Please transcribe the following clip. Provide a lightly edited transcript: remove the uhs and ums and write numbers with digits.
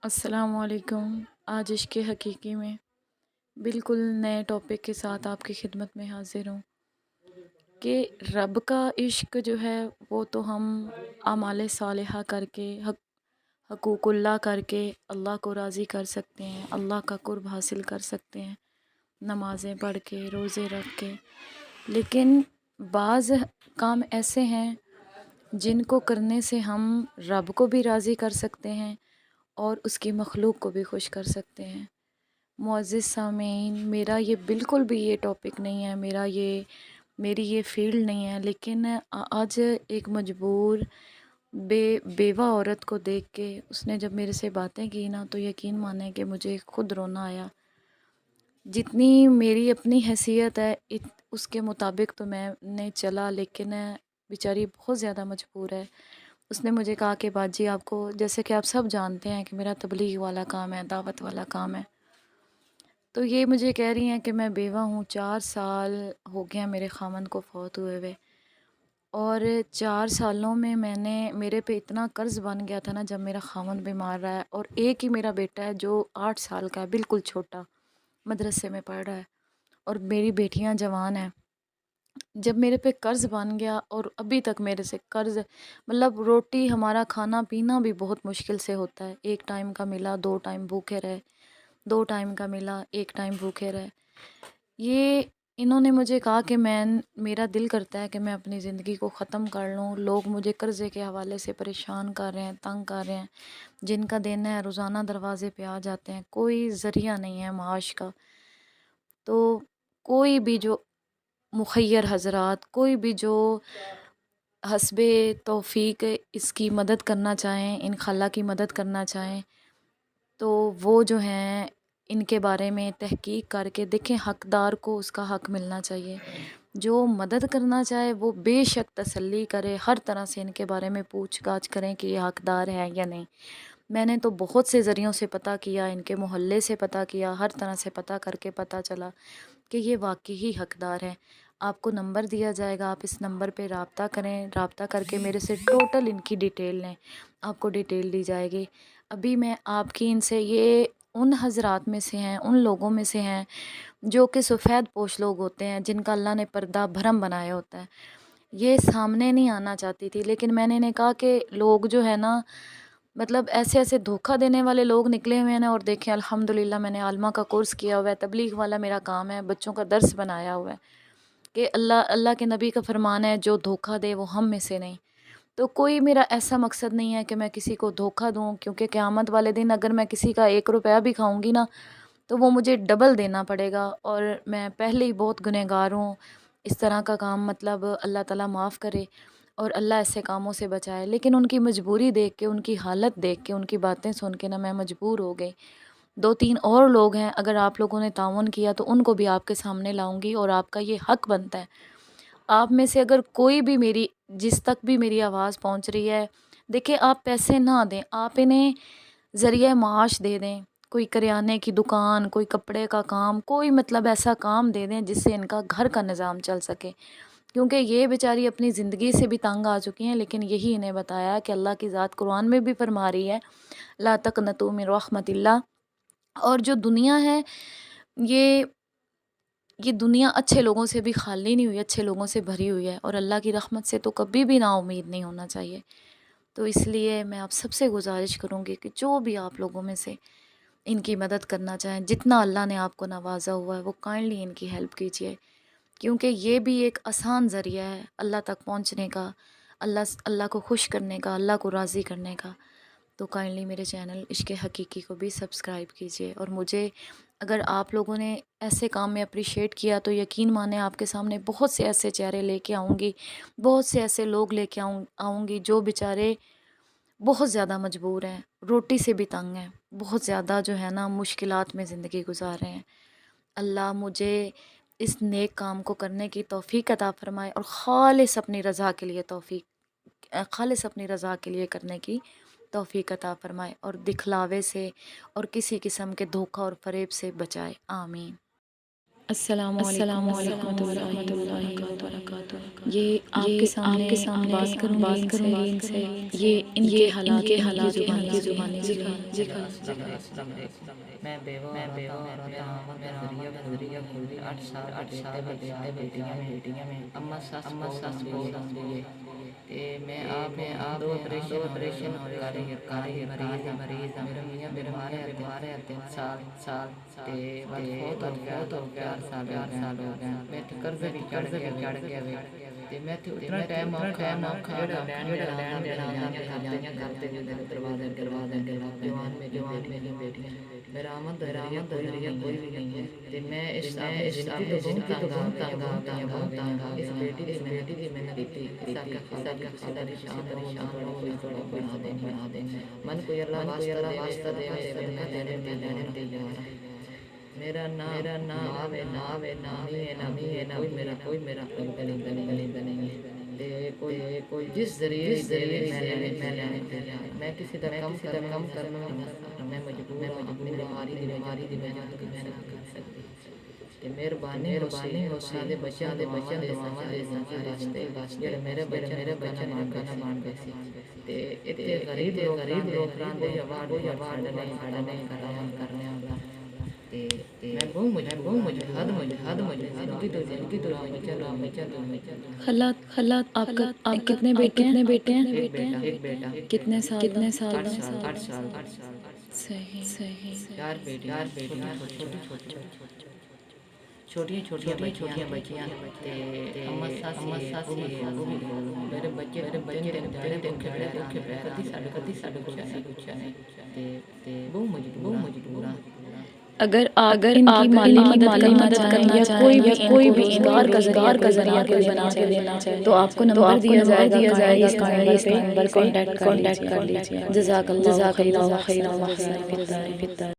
السلام علیکم۔ آج عشق حقیقی میں بالکل نئے ٹاپک کے ساتھ آپ کی خدمت میں حاضر ہوں کہ رب کا عشق جو ہے وہ تو ہم اعمال صالحہ کر کے حقوق اللہ کر کے اللہ کو راضی کر سکتے ہیں، اللہ کا قرب حاصل کر سکتے ہیں، نمازیں پڑھ کے، روزے رکھ کے۔ لیکن بعض کام ایسے ہیں جن کو کرنے سے ہم رب کو بھی راضی کر سکتے ہیں اور اس کی مخلوق کو بھی خوش کر سکتے ہیں۔ معزز سامعین، میرا یہ بالکل بھی یہ ٹاپک نہیں ہے، میری یہ فیلڈ نہیں ہے، لیکن آج ایک مجبور بیوہ عورت کو دیکھ کے اس نے جب میرے سے باتیں کی نا تو یقین مانیں کہ مجھے خود رونا آیا۔ جتنی میری اپنی حیثیت ہے اس کے مطابق تو میں نے چلا، لیکن بیچاری بہت زیادہ مجبور ہے۔ اس نے مجھے کہا کہ باجی آپ کو، جیسے کہ آپ سب جانتے ہیں کہ میرا تبلیغ والا کام ہے، دعوت والا کام ہے، تو یہ مجھے کہہ رہی ہیں کہ میں بیوہ ہوں، 4 سال ہو گیا میرے خاوند کو فوت ہوئے اور 4 سالوں میں میرے پہ اتنا قرض بن گیا تھا نا جب میرا خاوند بیمار رہا ہے، اور ایک ہی میرا بیٹا ہے جو 8 سال کا ہے، بالکل چھوٹا، مدرسے میں پڑھ رہا ہے، اور میری بیٹیاں جوان ہیں۔ جب میرے پہ قرض بن گیا اور ابھی تک میرے سے قرض، مطلب روٹی ہمارا کھانا پینا بھی بہت مشکل سے ہوتا ہے، 1 ٹائم کا ملا 2 ٹائم بھوکے رہے، 2 ٹائم کا ملا 1 ٹائم بھوکے رہے۔ یہ انہوں نے مجھے کہا کہ میرا دل کرتا ہے کہ میں اپنی زندگی کو ختم کر لوں، لوگ مجھے قرضے کے حوالے سے پریشان کر رہے ہیں، تنگ کر رہے ہیں، جن کا دینا ہے روزانہ دروازے پہ آ جاتے ہیں، کوئی ذریعہ نہیں ہے معاش کا۔ تو کوئی بھی جو مخیر حضرات، کوئی بھی جو حسب توفیق اس کی مدد کرنا چاہیں، ان خالہ کی مدد کرنا چاہیں، تو وہ جو ہیں ان کے بارے میں تحقیق کر کے دیکھیں، حقدار کو اس کا حق ملنا چاہیے۔ جو مدد کرنا چاہے وہ بے شک تسلی کرے، ہر طرح سے ان کے بارے میں پوچھ گاچھ کریں کہ یہ حقدار ہے یا نہیں۔ میں نے تو بہت سے ذریعوں سے پتہ کیا، ان کے محلے سے پتہ کیا، ہر طرح سے پتہ کر کے پتہ چلا کہ یہ واقعی حقدار ہے۔ آپ کو نمبر دیا جائے گا، آپ اس نمبر پہ رابطہ کریں، رابطہ کر کے میرے سے ٹوٹل ان کی ڈیٹیل لیں، آپ کو ڈیٹیل دی جائے گی۔ ابھی میں آپ کی ان سے، یہ ان حضرات میں سے ہیں، ان لوگوں میں سے ہیں جو کہ سفید پوش لوگ ہوتے ہیں، جن کا اللہ نے پردہ بھرم بنایا ہوتا ہے۔ یہ سامنے نہیں آنا چاہتی تھی، لیکن میں نے انہیں کہا کہ لوگ جو ہے نا، مطلب ایسے ایسے دھوکہ دینے والے لوگ نکلے ہوئے ہیں، اور دیکھیں الحمدللہ میں نے عالمہ کا کورس کیا ہوا ہے، تبلیغ والا میرا کام ہے، بچوں کا درس بنایا ہوا ہے کہ اللہ کے نبی کا فرمان ہے جو دھوکہ دے وہ ہم میں سے نہیں۔ تو کوئی میرا ایسا مقصد نہیں ہے کہ میں کسی کو دھوکہ دوں، کیونکہ قیامت والے دن اگر میں کسی کا 1 روپیہ بھی کھاؤں گی نا تو وہ مجھے ڈبل دینا پڑے گا، اور میں پہلے ہی بہت گنہگار ہوں۔ اس طرح کا کام مطلب اللہ تعالیٰ معاف کرے اور اللہ ایسے کاموں سے بچائے۔ لیکن ان کی مجبوری دیکھ کے، ان کی حالت دیکھ کے، ان کی باتیں سن کے نا میں مجبور ہو گئی۔ 2 3 اور لوگ ہیں، اگر آپ لوگوں نے تعاون کیا تو ان کو بھی آپ کے سامنے لاؤں گی، اور آپ کا یہ حق بنتا ہے۔ آپ میں سے اگر کوئی بھی جس تک بھی میری آواز پہنچ رہی ہے، دیکھیں آپ پیسے نہ دیں، آپ انہیں ذریعہ معاش دے دیں، کوئی کریانے کی دکان، کوئی کپڑے کا کام، کوئی مطلب ایسا کام دے دیں جس سے ان کا گھر کا نظام چل سکے، کیونکہ یہ بیچاری اپنی زندگی سے بھی تنگ آ چکی ہیں۔ لیکن یہی انہیں بتایا کہ اللہ کی ذات قرآن میں بھی فرما رہی ہے لا تقنطوا من رحمت اللہ، اور جو دنیا ہے یہ دنیا اچھے لوگوں سے بھی خالی نہیں ہوئی، اچھے لوگوں سے بھری ہوئی ہے، اور اللہ کی رحمت سے تو کبھی بھی نا امید نہیں ہونا چاہیے۔ تو اس لیے میں آپ سب سے گزارش کروں گی کہ جو بھی آپ لوگوں میں سے ان کی مدد کرنا چاہیں، جتنا اللہ نے آپ کو نوازا ہوا ہے وہ کائنڈلی ان کی ہیلپ کیجیے، کیونکہ یہ بھی ایک آسان ذریعہ ہے اللہ تک پہنچنے کا، اللہ کو خوش کرنے کا، اللہ کو راضی کرنے کا۔ تو کائنڈلی میرے چینل عشق حقیقی کو بھی سبسکرائب کیجیے، اور مجھے اگر آپ لوگوں نے ایسے کام میں اپریشیٹ کیا تو یقین مانیں آپ کے سامنے بہت سے ایسے چہرے لے کے آؤں گی، بہت سے ایسے لوگ لے کے آؤں گی جو بیچارے بہت زیادہ مجبور ہیں، روٹی سے بھی تنگ ہیں، بہت زیادہ جو ہے نا مشکلات میں زندگی گزار رہے ہیں۔ اللہ مجھے اس نیک کام کو کرنے کی توفیق عطا فرمائے، اور خالص اپنی رضا کے لیے کرنے کی توفیق عطا فرمائے، اور دکھلاوے سے اور کسی قسم کے دھوکہ اور فریب سے بچائے، آمین۔ السلام علیکم ورحمۃ اللہ وبرکاتہ۔ یہ آپ کے سامنے بات کروں گی ان سے یہ ان کے حالات کی زبانی جی میں بیوہ میرا ذریعہ کھلی 8 سال بیٹیاں میں اما ساس بول دیے کہ میں آپ دو آپریشن کاری مریض میرا میاں بیمار ہے 3 سال تے بہت ہو گیا 4 سال ہو گئے میں تے قرض بھی چڑھ گیا تے میں تے اتنا ٹائم آکھا لین کرتے دروازے جوان میری بیٹیاں میرا آمد ذریعہ کوئی بھی نہیں ہے تے میں اس زندگی تو بہت تنگ آ اس بیٹی دی محنت کیتی خدا دی شان کوئی بنا دے من کوئی اللہ واسطہ دے میں دینے میرا نام نامی ہے کوئی میرا گلی نہیں ہے کوئی جس ذریعے سے میں کسی دا کم کرنا میں مجبور اپنی بیماری دی وجہ کر سکتی کہ مہربانی ہو سادے بچیاں دے دعاواں دے راستے جڑے میرے بچے نہ مان گئے سی تے ایتھے غریب لوکاں دے ایوارڈ نہیں کرنے والا میں بہت مجھد خلات آپ کا کتنے بیٹے ہیں ایک بیٹا کتنے سال 8 سال صحیح 4 بیٹیاں چھوٹیاں بچیاں تے اما ساسی میرے بچے کدی ساڈے کچھ نہیں تے بہت مجبور اگر ان کی مالی مدد کرنا چاہیں یا کوئی بھی انکار کا ذریعہ بنا کے دینا چاہے تو آپ کو نمبر دیا جائے گا اس نمبر کانٹیکٹ کر لیجیے جزاک اللہ خیرا